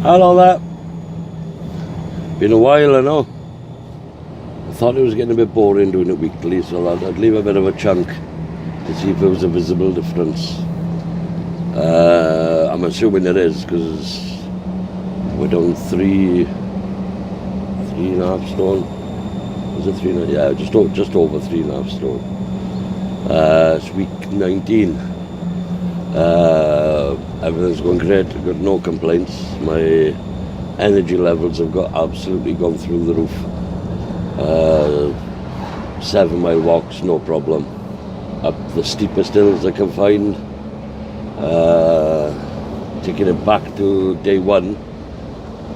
Hello there. Been a while, I know. I thought it was getting a bit boring doing it weekly, so I'd leave a bit of a chunk to see if there was a visible difference. I'm assuming it is, because we're down three and a half stone. Was it 3.5? Yeah, just over 3.5 stone. It's week 19. Everything's going great. I've got no complaints. My energy levels have absolutely gone through the roof. 7-mile walks, no problem. Up the steepest hills I can find. Taking it back to day one,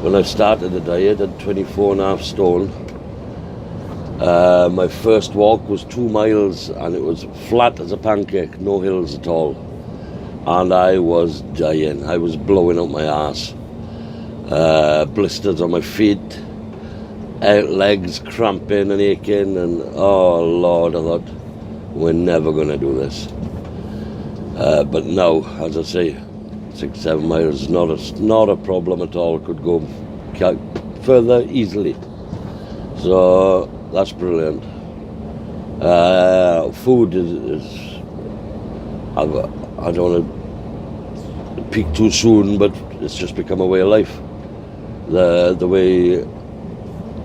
when I started the diet at 24.5 stone. My first walk was 2 miles and it was flat as a pancake, no hills at all. And I was dying. I was blowing out my ass. Blisters on my feet, legs cramping and aching, and oh Lord, I thought, we're never going to do this. But now, as I say, 6-7 miles is not a problem at all. Could go further easily. So that's brilliant. Food is I don't want to peak too soon, but it's just become a way of life. The way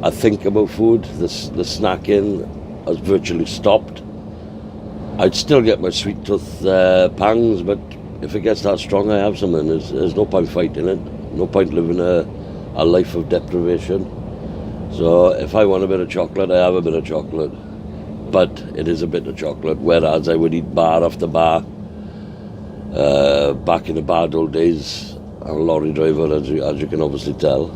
I think about food, the snacking has virtually stopped. I'd still get my sweet tooth pangs, but if it gets that strong, I have something. There's no point fighting it. No point living a life of deprivation. So if I want a bit of chocolate, I have a bit of chocolate. But it is a bit of chocolate, whereas I would eat bar after bar. Back in the bad old days, I'm a lorry driver, as you can obviously tell.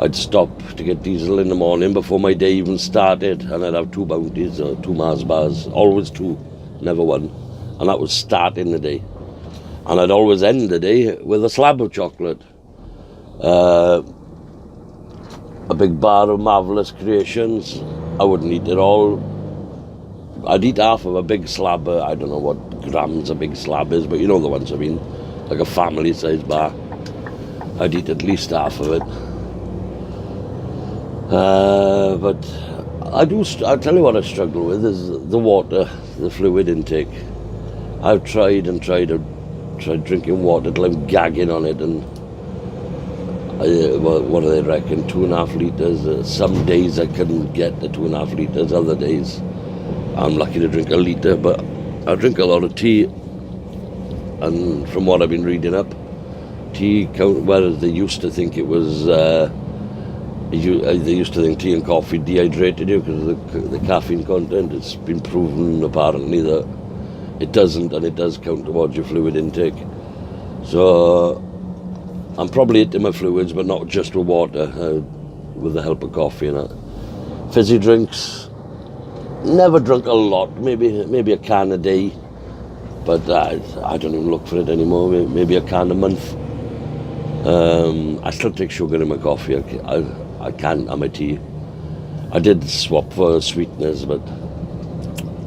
I'd stop to get diesel in the morning before my day even started, and I'd have 2 Bounties or 2 Mars bars, always 2, never 1, and that was starting the day. And I'd always end the day with a slab of chocolate. A big bar of Marvellous Creations. I wouldn't eat it all. I'd eat half of a big slab. I don't know what grams a big slab is, but you know the ones I mean, like a family-sized bar. I'd eat at least half of it. But I'll tell you what I struggle with is the water, the fluid intake. I've tried drinking water till I'm gagging on it, and what do they reckon, 2.5 litres? Some days I couldn't get the 2.5 litres, other days I'm lucky to drink a litre, but I drink a lot of tea, and from what I've been reading up, tea, whereas they used to think it was, they used to think tea and coffee dehydrated you because of the caffeine content. It's been proven apparently that it doesn't, and it does count towards your fluid intake. So I'm probably hitting my fluids, but not just with water, with the help of coffee and that. Fizzy drinks, never drunk a lot, maybe a can a day, but I don't even look for it anymore. Maybe a can a month. I still take sugar in my coffee. I can't on my tea. I did swap for sweeteners, but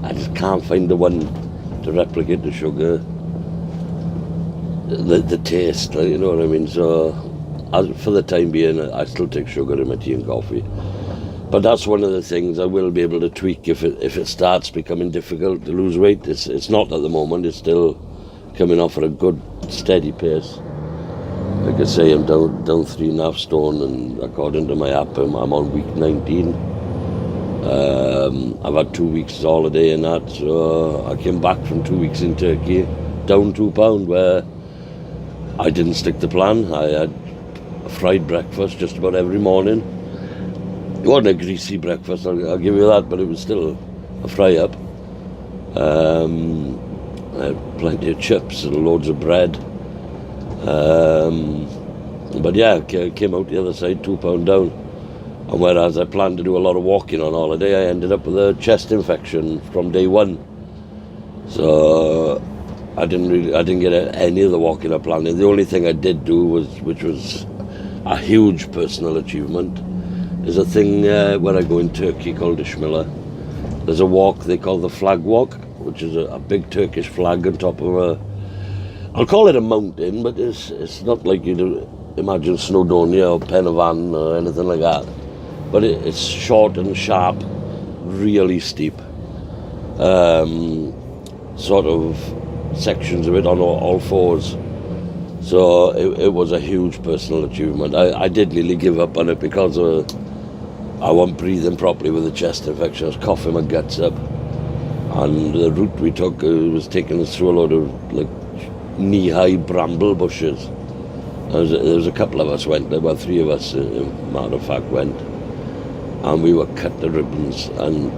I just can't find the one to replicate the sugar, the taste, you know what I mean? So for the time being, I still take sugar in my tea and coffee. But that's one of the things I will be able to tweak if it starts becoming difficult to lose weight. It's not at the moment. It's still coming off at a good steady pace. Like I say, I'm down 3.5 stone, and according to my app, I'm on week 19. I've had 2 weeks holiday and that, so I came back from 2 weeks in Turkey, down 2 pound, where I didn't stick to plan. I had a fried breakfast just about every morning. It wasn't a greasy breakfast, I'll give you that, but it was still a fry-up. I had plenty of chips and loads of bread. But yeah, came out the other side, 2 pound down. And whereas I planned to do a lot of walking on holiday, I ended up with a chest infection from day one. So I didn't get any of the walking I planned. The only thing I did do which was a huge personal achievement, is a thing where I go in Turkey called Ishmila. There's a walk they call the Flag Walk, which is a big Turkish flag on top of I'll call it a mountain, but it's not like you do. imagine Snowdonia or Pen y Fan or anything like that. But it's short and sharp, really steep. Sort of sections of it on all fours. So it was a huge personal achievement. I did nearly give up on it because I wasn't breathing properly with a chest infection. I was coughing my guts up. And the route we took was taking us through a lot of like knee-high bramble bushes. There was a couple of us went there, well 3 of us, matter of fact, went. And we were cut to ribbons. And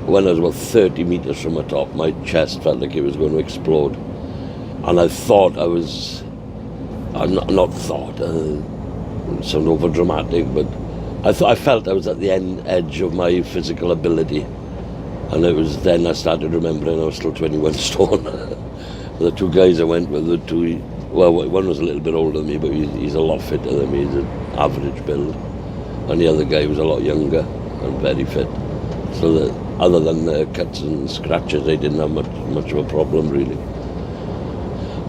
when I was about 30 metres from the top, my chest felt like it was going to explode. And I thought I was... not thought, it sounds over dramatic, but I felt I was at the edge of my physical ability, and it was then I started remembering I was still 21 stone. The 2 guys I went with, one was a little bit older than me, but he's a lot fitter than me. He's an average build, and the other guy was a lot younger and very fit. So that other than the cuts and scratches, they didn't have much of a problem really.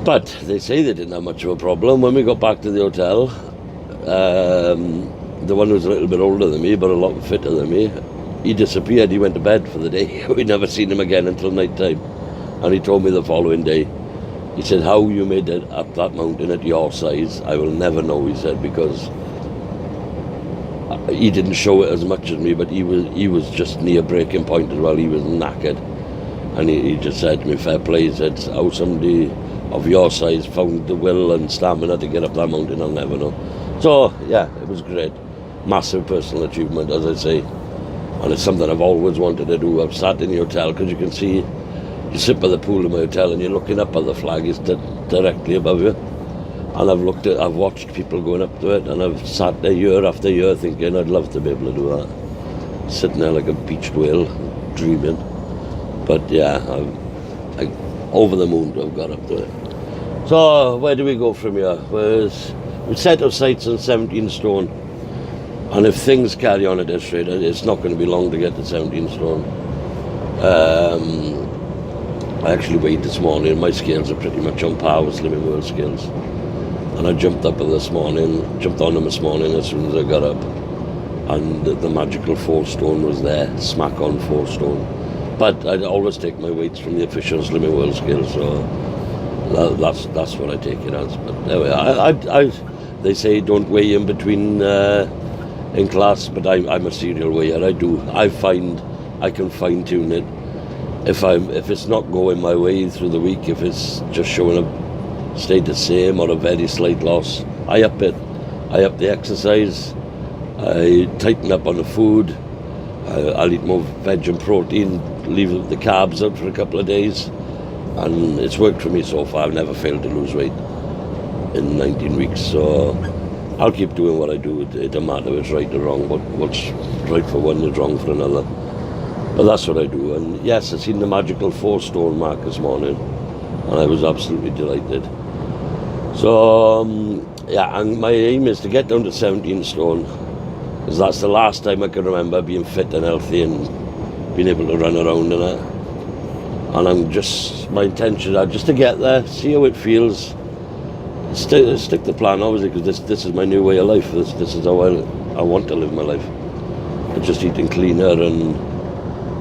But they say they didn't have much of a problem. When we got back to the hotel, the one who was a little bit older than me, but a lot fitter than me, he disappeared. He went to bed for the day. We'd never seen him again until night time. And he told me the following day, he said, how you made it up that mountain at your size, I will never know, he said, because he didn't show it as much as me, but he was just near breaking point as well. He was knackered. And he just said to me, fair play, he said, how somebody of your size found the will and stamina to get up that mountain, I'll never know. So, yeah, it was great. Massive personal achievement, as I say. And it's something I've always wanted to do. I've sat in the hotel, because you can see, you sit by the pool in my hotel and you're looking up at the flag, it's directly above you. And I've watched people going up to it, and I've sat there year after year thinking I'd love to be able to do that. Sitting there like a beached whale, dreaming. But yeah, I'm over the moon to have got up to it. So, where do we go from here? We set our sights on 17 stone. And if things carry on at this rate, it's not going to be long to get to 17 stone. I actually weighed this morning. My scales are pretty much on par with Slimming World scales. And I jumped on them this morning as soon as I got up. And the magical 4 stone was there, smack on 4 stone. But I'd always take my weights from the official Slimming World scale, so that's what I take it as. But anyway, they say don't weigh in between in class, but I'm a serial weigher. I find I can fine tune it. If it's not going my way through the week, if it's just showing a stayed the same or a very slight loss, I up it. I up the exercise. I tighten up on the food. I'll eat more veg and protein, leave the carbs out for a couple of days, and it's worked for me so far. I've never failed to lose weight in 19 weeks, so I'll keep doing what I do. It don't matter if it's right or wrong. What's right for one is wrong for another. But that's what I do. And yes, I seen the magical 4 stone mark this morning, and I was absolutely delighted. So yeah, and my aim is to get down to 17 stone, because that's the last time I can remember being fit and healthy and being able to run around and that. And my intention are just to get there, see how it feels, stick the plan, obviously, because this is my new way of life. This is how I want to live my life. I'm just eating cleaner and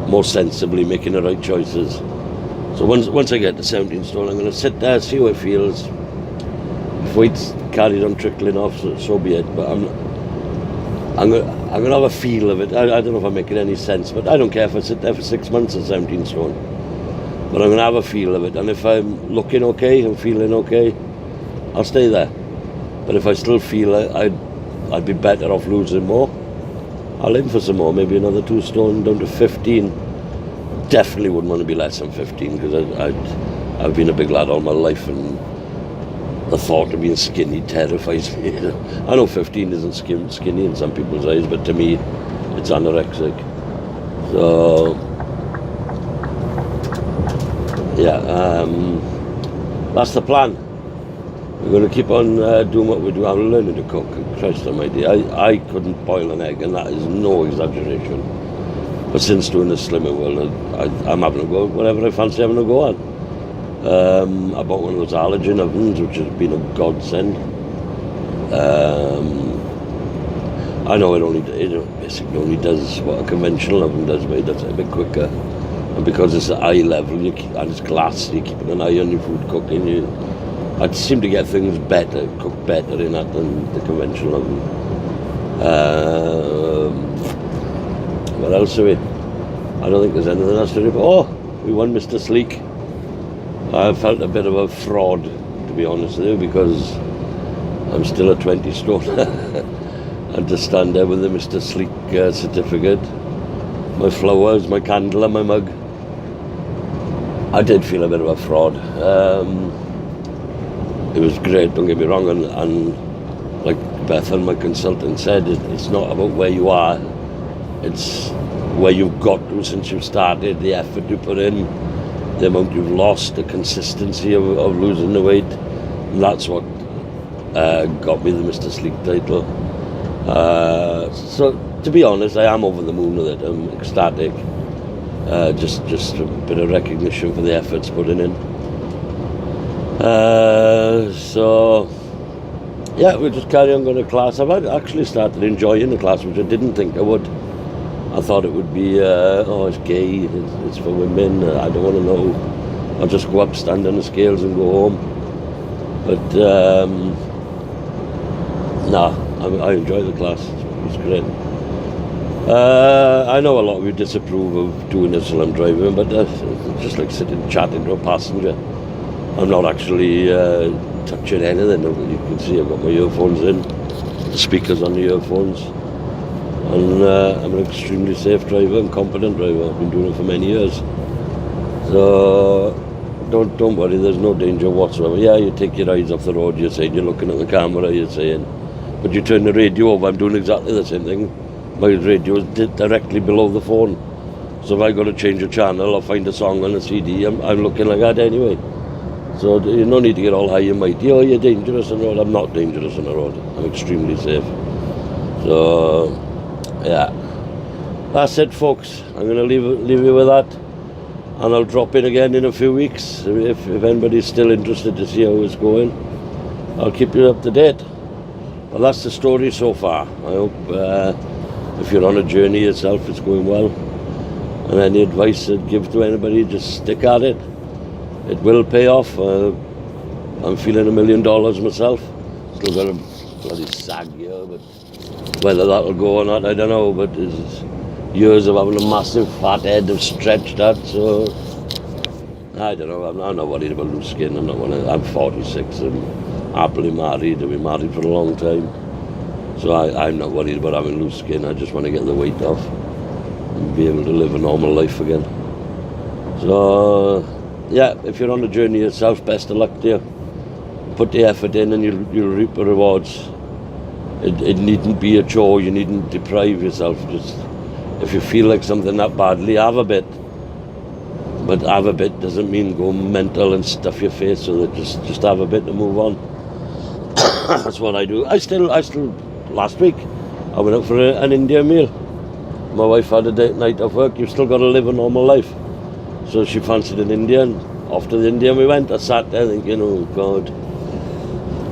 more sensibly, making the right choices. So once I get to 17 stone, I'm going to sit there, see how it feels. If weight's carried on trickling off, so be it. But I'm going to have a feel of it. I don't know if I'm making any sense, but I don't care if I sit there for 6 months at 17 stone. But I'm going to have a feel of it. And if I'm looking okay and feeling okay, I'll stay there. But if I still feel I'd be better off losing more, I'll aim for some more, maybe another 2 stone down to 15. Definitely wouldn't want to be less than 15, because I've been a big lad all my life, and the thought of being skinny terrifies me. I know 15 isn't skinny in some people's eyes, but to me, it's anorexic. So, yeah, that's the plan. We're going to keep on doing what we do. I'm learning to cook. Christ almighty, I couldn't boil an egg, and that is no exaggeration. But since doing the Slimming World, I'm having a go whatever I fancy having a go at. I bought one of those halogen ovens, which has been a godsend. I know it basically only does what a conventional oven does, but it does it a bit quicker. And because it's at eye level and it's glass, you're keeping an eye on your food cooking. I'd seem to get things cooked better in that than the conventional oven. What else are we? I don't think there's anything else to do. Oh, we won Mr. Sleek. I felt a bit of a fraud, to be honest with you, because I'm still a 20 stone. And to stand there with the Mr. Sleek certificate, my flowers, my candle and my mug, I did feel a bit of a fraud. It was great, don't get me wrong, and like Bethel, my consultant, said, it's not about where you are, it's where you've got to since you've started, the effort you put in, the amount you've lost, the consistency of losing the weight. And that's what got me the Mr. Sleek title. So to be honest, I am over the moon with it. I'm ecstatic. Just a bit of recognition for the efforts put in. So yeah, we'll just carry on going to class. I've actually started enjoying the class, which I didn't think I would. I thought it would be, it's gay, it's for women, I don't want to know. I'll just go up, stand on the scales and go home. But I enjoy the class, it's great. I know a lot of you disapprove of doing this while I'm driving, but it's just like sitting chatting to a passenger. I'm not actually touching anything. You can see I've got my earphones in, the speakers on the earphones. And I'm an extremely safe driver and competent driver. I've been doing it for many years. So don't worry, there's no danger whatsoever. Yeah, you take your eyes off the road, you're saying, you're looking at the camera, you're saying, but you turn the radio over, I'm doing exactly the same thing. My radio is directly below the phone. So if I got to change a channel or find a song on a CD, I'm looking like that anyway. So you no need to get all high and mighty. Oh, you're dangerous on the road. I'm not dangerous on the road. I'm extremely safe. So yeah, that's it, folks. I'm going to leave you with that, and I'll drop in again in a few weeks if anybody's still interested to see how it's going. I'll keep you up to date. Well, that's the story so far. I hope if you're on a journey yourself, it's going well. And any advice I'd give to anybody, just stick at it. It will pay off. I'm feeling $1 million myself. Still got a bloody sag here, but whether that'll go or not, I don't know, but it's years of having a massive fat head of stretched that, so I don't know. I'm not worried about loose skin. I'm 46 and happily married. I've been married for a long time, so I'm not worried about having loose skin. I just want to get the weight off and be able to live a normal life again. So yeah, if you're on the journey yourself, best of luck to you. Put the effort in and you'll reap the rewards. It needn't be a chore. You needn't deprive yourself. Just if you feel like something that badly, have a bit. But have a bit doesn't mean go mental and stuff your face with it. Just have a bit and move on. That's what I do. I still last week I went out for an Indian meal. My wife had a night off work. You've still got to live a normal life. So she fancied an Indian. Off to the Indian we went. I sat there thinking, oh God,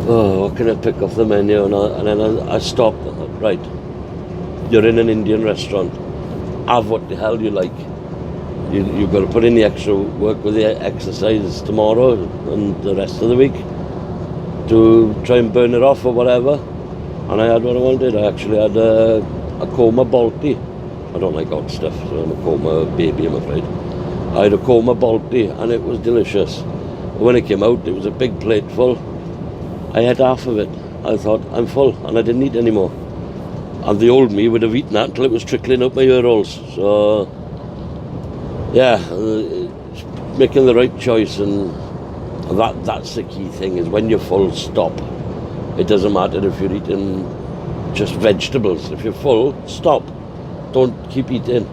what can I pick off the menu? And then I stopped and thought, right, you're in an Indian restaurant. Have what the hell you like. You've got to put in the extra work with the exercise tomorrow and the rest of the week to try and burn it off or whatever. And I had what I wanted. I actually had a Koma Balti. I don't like hot stuff, so I'm a Koma baby, I'm afraid. I had a Koma Balti and it was delicious. When it came out, it was a big plate full. I had half of it. I thought, I'm full, and I didn't eat any more. And the old me would have eaten that until it was trickling out my ear holes. So, yeah, making the right choice, and that's the key thing, is when you're full, stop. It doesn't matter if you're eating just vegetables. If you're full, stop. Don't keep eating,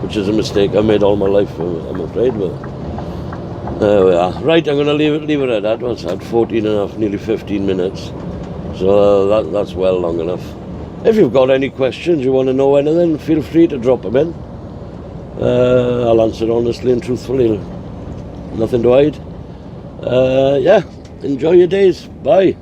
which is a mistake I made all my life, I'm afraid. But there we are. Right, I'm going to leave it at that. What's that? 14 and a half, nearly 15 minutes. So that's well long enough. If you've got any questions, you want to know anything, feel free to drop them in. I'll answer honestly and truthfully. Nothing to hide. Yeah, enjoy your days. Bye.